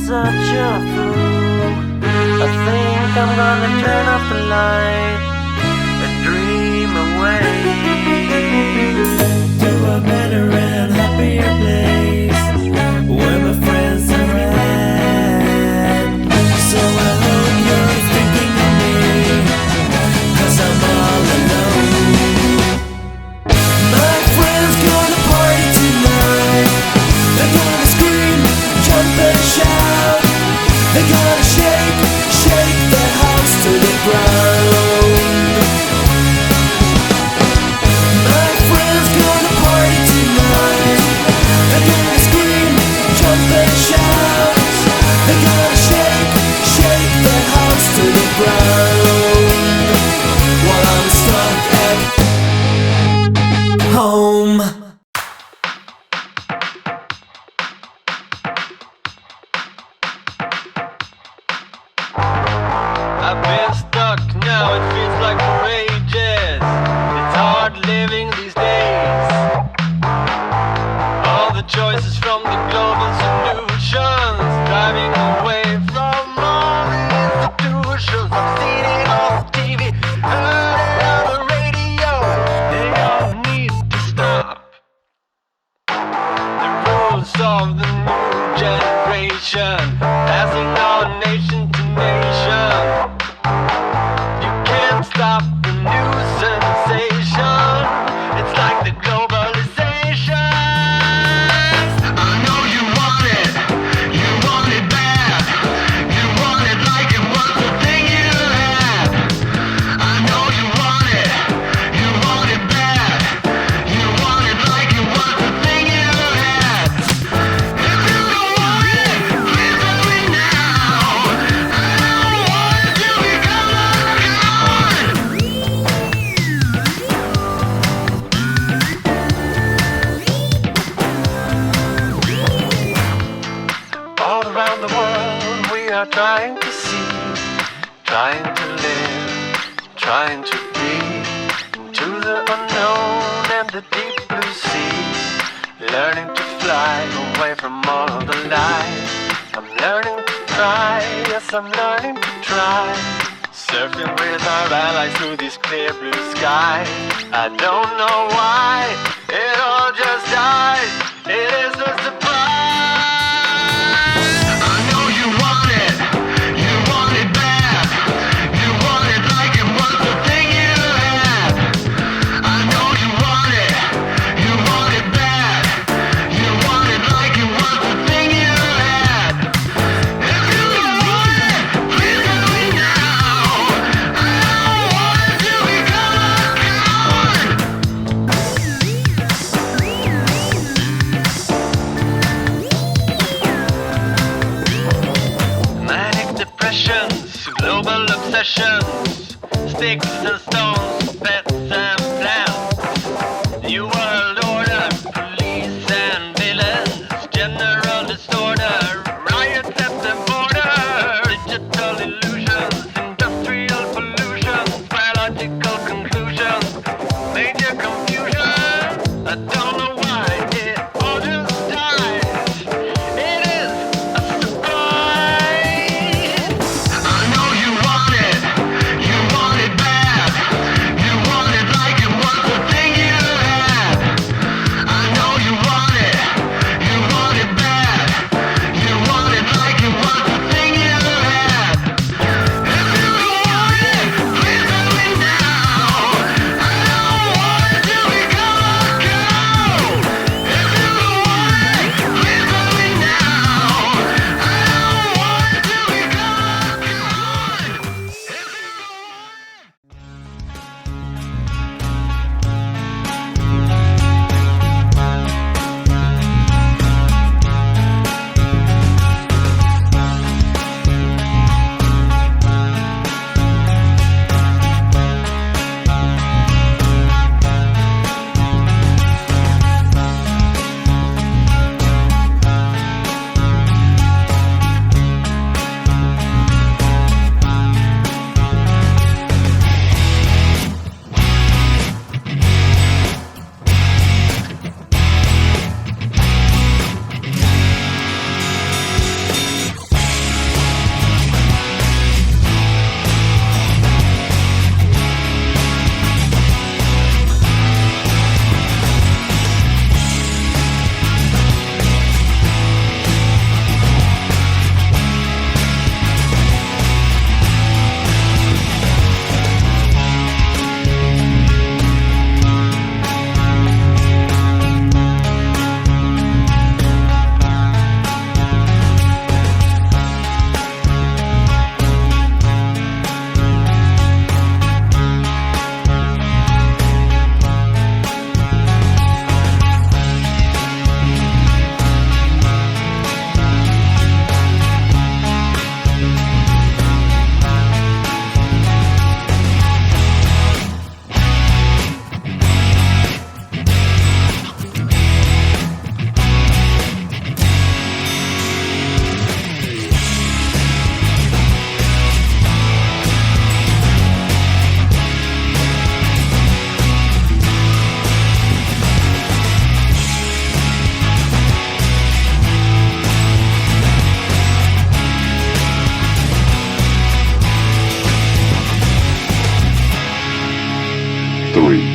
such a fool. I think I'm gonna turn off the light and dream away to a better and happier place where my friends are at. So I hope you're thinking of me, 'cause I'm all alone. My friends gonna party tonight. They're gonna scream, jump and shout. They're gonna shake, shake the house to the ground. My friends gonna party tonight. They're gonna scream, jump and shout. They're gonna shake, shake the house to the ground, while I'm stuck at home. I've been stuck now, it feels like for ages. It's hard living these days. All the choices from the global solutions, driving away from all the institutions. I've seen it on TV, heard it on the radio. They all need to stop. The rules of the new generation, passing on nation to nation. You can't stop the new sensation. It's like the globalization. I know you want it bad. You want it like it was the thing you had. I know you want it bad. You want it like it was the thing you had. If you don't want it, please tell me now. I don't want it till we come undone. All around the world we are trying to see, trying to live, trying to be into the unknown and the deep blue sea. Learning to fly away from all the lies. I'm learning to try, yes I'm learning to try. Surfing with our allies through this clear blue sky. I don't know why it all just dies. It is a surprise. I know you want it bad. You want it like it was the thing you had. I know you want it bad. You want it like it was the thing you had. If you don't want it, please tell me now. I don't want it till we come undone. Manic depressions, global obsessions, sticks and stones, pets and plants. New world order, police and villains, general disorder, riots at the border, digital illusions, industrial pollution, biological conclusions, major confusion. I don't know why it all just dies. It is a surprise. I know you want it bad. You want History.